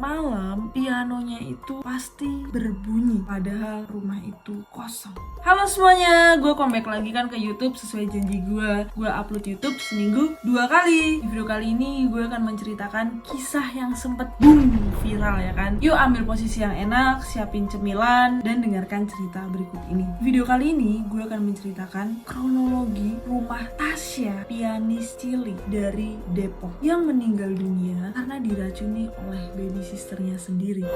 malam pianonya itu pasti berbunyi, padahal rumah itu kosong. Halo semuanya, gue comeback lagi kan ke YouTube sesuai janji gue. Gue upload YouTube seminggu 2 kali. Di video kali ini gue akan menceritakan kisah yang sempet boom viral ya kan. Yuk ambil posisi yang enak, siapin cemilan, dan dengarkan cerita berikut ini. Di video kali ini gue akan menceritakan kronologi rumah Tasya, pianis cilik dari Depok yang meninggal dunia karena diracuni oleh baby sisternya sendiri.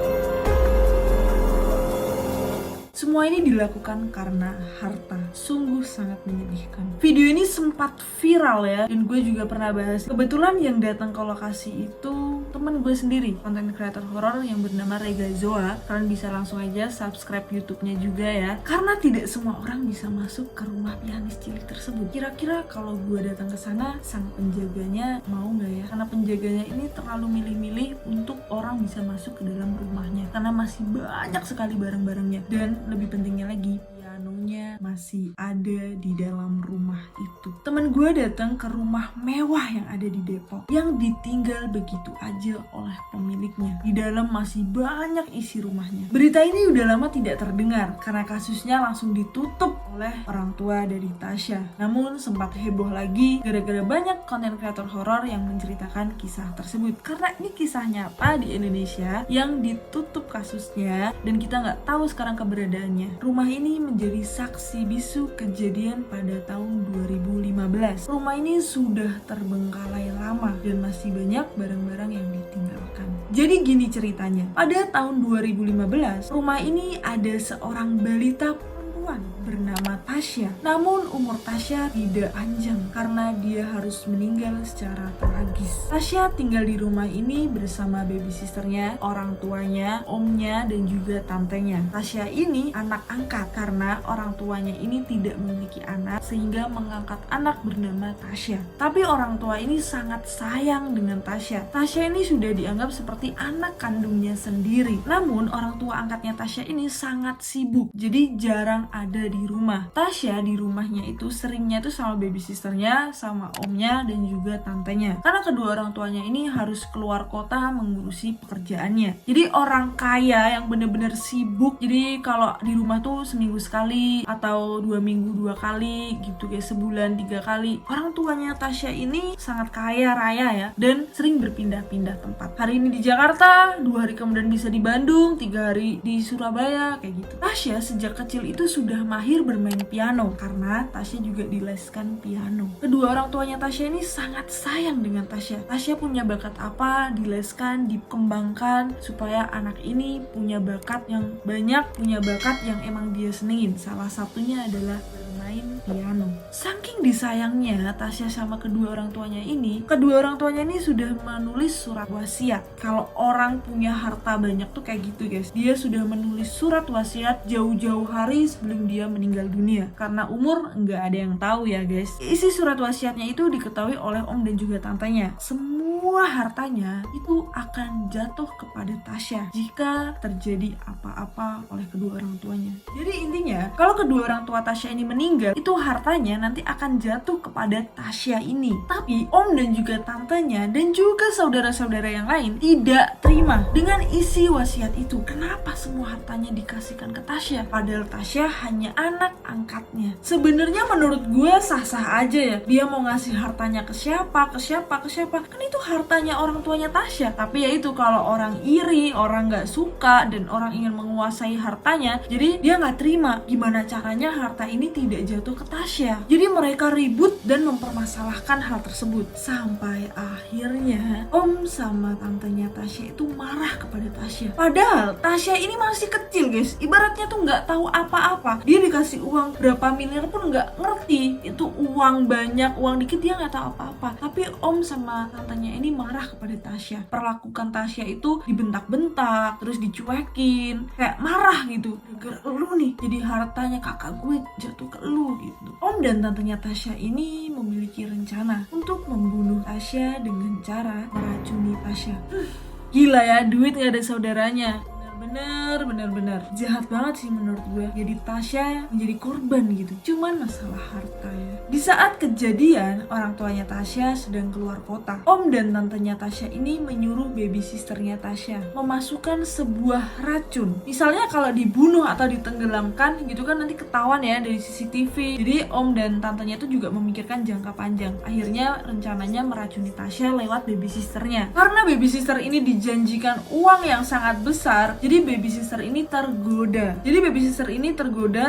Semua ini dilakukan karena harta. Sungguh sangat menyedihkan. Video ini sempat viral ya, dan gue juga pernah bahas. Kebetulan yang datang ke lokasi itu temen gue sendiri, konten creator horor yang bernama Rega Zoa. Kalian bisa langsung aja subscribe YouTube-nya juga ya. Karena tidak semua orang bisa masuk ke rumah pianis cilik tersebut. Kira-kira kalau gue datang ke sana, sang penjaganya mau nggak ya? Karena penjaganya ini terlalu milih-milih untuk orang bisa masuk ke dalam rumahnya. Karena masih banyak sekali barang-barangnya. Dan lebih pentingnya lagi, pianonya masih ada di dalam rumah itu. Temen gue datang ke rumah mewah yang ada di Depok, yang ditinggal begitu aja oleh pemiliknya. Di dalam masih banyak isi rumahnya. Berita ini udah lama tidak terdengar karena kasusnya langsung ditutup oleh orang tua dari Tasya. Namun sempat heboh lagi gara-gara banyak konten kreator horor yang menceritakan kisah tersebut. Karena ini kisah nyata di Indonesia yang ditutup kasusnya dan kita nggak tahu sekarang keberadaannya. Rumah ini menjadi saksi bisu kejadian pada tahun 2015. Rumah ini sudah terbengkalai lama dan masih banyak barang-barang yang ditinggalkan. Jadi gini ceritanya. Pada tahun 2015, rumah ini ada seorang balita bernama Tasya. Namun umur Tasya tidak panjang karena dia harus meninggal secara tragis. Tasya tinggal di rumah ini bersama baby sisternya, orang tuanya, omnya, dan juga tantenya. Tasya ini anak angkat karena orang tuanya ini tidak memiliki anak sehingga mengangkat anak bernama Tasya. Tapi orang tua ini sangat sayang dengan Tasya. Tasya ini sudah dianggap seperti anak kandungnya sendiri. Namun orang tua angkatnya Tasya ini sangat sibuk, jadi jarang ada di rumah. Tasya di rumahnya itu seringnya tuh sama baby sisternya, sama omnya, dan juga tantenya. Karena kedua orang tuanya ini harus keluar kota mengurusi pekerjaannya. Jadi orang kaya yang bener-bener sibuk. Jadi kalau di rumah tuh seminggu sekali atau 2 minggu 2 kali gitu, kayak sebulan 3 kali. Orang tuanya Tasya ini sangat kaya raya ya, dan sering berpindah-pindah tempat. Hari ini di Jakarta, 2 hari kemudian bisa di Bandung, 3 hari di Surabaya, kayak gitu. Tasya sejak kecil itu sudah mahir bermain piano karena Tasya juga dileskan piano. Kedua orang tuanya Tasya ini sangat sayang dengan Tasya. Tasya punya bakat apa, dileskan, dikembangkan supaya anak ini punya bakat yang banyak, punya bakat yang emang dia senengin. Salah satunya adalah bermain piano. Saking disayangnya Tasya sama kedua orang tuanya ini sudah menulis surat wasiat. Kalau orang punya harta banyak tuh kayak gitu guys. Dia sudah menulis surat wasiat jauh-jauh hari sebelum dia meninggal dunia. Karena umur nggak ada yang tahu ya guys. Isi surat wasiatnya itu diketahui oleh om dan juga tantenya. Semua hartanya itu akan jatuh kepada Tasya jika terjadi apa-apa oleh kedua orang tuanya. Jadi intinya, kalau kedua orang tua Tasya ini meninggal, itu hartanya nanti akan jatuh kepada Tasya ini. Tapi om dan juga tantenya dan juga saudara-saudara yang lain tidak terima dengan isi wasiat itu. Kenapa semua hartanya dikasihkan ke Tasya? Padahal Tasya hanya anak angkatnya. Sebenarnya menurut gue sah-sah aja ya. Dia mau ngasih hartanya ke siapa. Kan itu hartanya orang tuanya Tasya. Tapi ya itu, kalau orang iri, orang gak suka, dan orang ingin menguasai hartanya, jadi dia gak terima gimana caranya harta ini tidak jatuh ke Tasya. Jadi mereka ribut dan mempermasalahkan hal tersebut. Sampai akhirnya om sama tantenya Tasya itu marah kepada Tasya. Padahal Tasya ini masih kecil guys. Ibaratnya tuh gak tahu apa-apa. Dia dikasih uang berapa miliar pun gak ngerti. Itu uang banyak, uang dikit, dia gak tahu apa-apa. Tapi om sama tantenya ini marah kepada Tasya. Perlakukan Tasya itu dibentak-bentak, terus dicuekin, kayak marah gitu. Gara-gara lu nih, jadi hartanya kakak gue jatuh ke lu gitu. Om dan tantenya Tasya ini memiliki rencana untuk membunuh Tasya dengan cara meracuni Tasya. Gila ya, duit gak ada saudaranya. Bener jahat banget sih menurut gue. Jadi Tasya menjadi korban gitu, cuman masalah harta ya. Di saat kejadian, orang tuanya Tasya sedang keluar kota. Om dan tantenya Tasya ini menyuruh baby sisternya Tasya memasukkan sebuah racun. Misalnya kalau dibunuh atau ditenggelamkan gitu kan nanti ketahuan ya dari CCTV. Jadi om dan tantenya itu juga memikirkan jangka panjang. Akhirnya rencananya meracuni Tasya lewat baby sisternya. Karena baby sister ini dijanjikan uang yang sangat besar, jadi baby sister ini tergoda.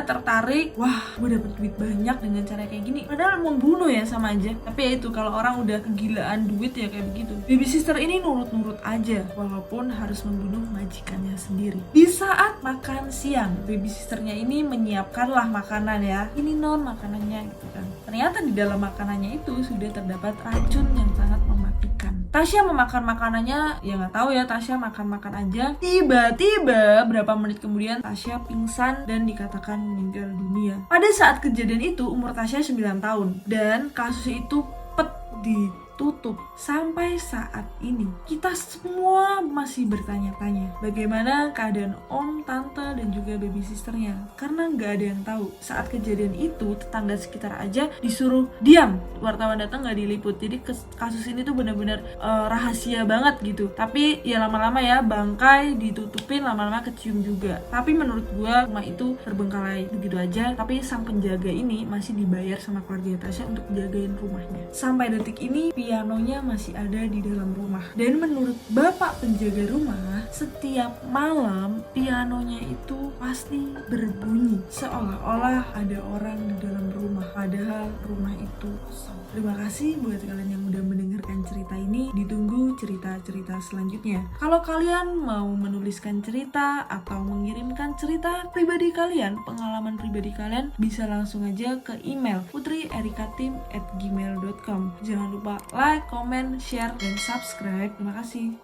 Tertarik, wah gue dapet duit banyak dengan cara kayak gini. Padahal membunuh ya sama aja. Tapi ya itu, kalau orang udah kegilaan duit ya kayak begitu. Baby sister ini nurut-nurut aja, walaupun harus membunuh majikannya sendiri. Di saat makan siang, baby sisternya ini menyiapkanlah makanan ya. Ini non makanannya gitu kan. Ternyata di dalam makanannya itu sudah terdapat racun yang sangat mematikan. Tasya memakan makanannya, ya nggak tahu ya, Tasya makan aja. Tiba-tiba berapa menit kemudian Tasya pingsan dan dikatakan meninggal dunia. Pada saat kejadian itu umur Tasya 9 tahun dan kasus itu ditutup. Sampai saat ini kita semua masih bertanya-tanya bagaimana keadaan om, tante, dan juga baby sisternya, karena nggak ada yang tahu. Saat kejadian itu tetangga sekitar aja disuruh diam, wartawan datang nggak diliput. Jadi kasus ini tuh benar-benar rahasia banget gitu. Tapi ya lama-lama ya bangkai ditutupin, lama-lama kecium juga. Tapi menurut gua rumah itu terbengkalai begitu aja. Tapi sang penjaga ini masih dibayar sama keluarga Tasya untuk jagain rumahnya. Sampai detik ini pianonya masih ada di dalam rumah. Dan menurut bapak penjaga rumah, setiap malam pianonya itu pasti berbunyi seolah-olah ada orang di dalam rumah, padahal rumah itu kosong. Terima kasih buat kalian yang udah mendengarkan cerita ini. Ditunggu cerita-cerita selanjutnya. Kalau kalian mau menuliskan cerita atau mengirimkan cerita pribadi kalian, pengalaman pribadi kalian, bisa langsung aja ke email putrierikatim@gmail.com. Jangan lupa like, comment, share, dan subscribe. Terima kasih.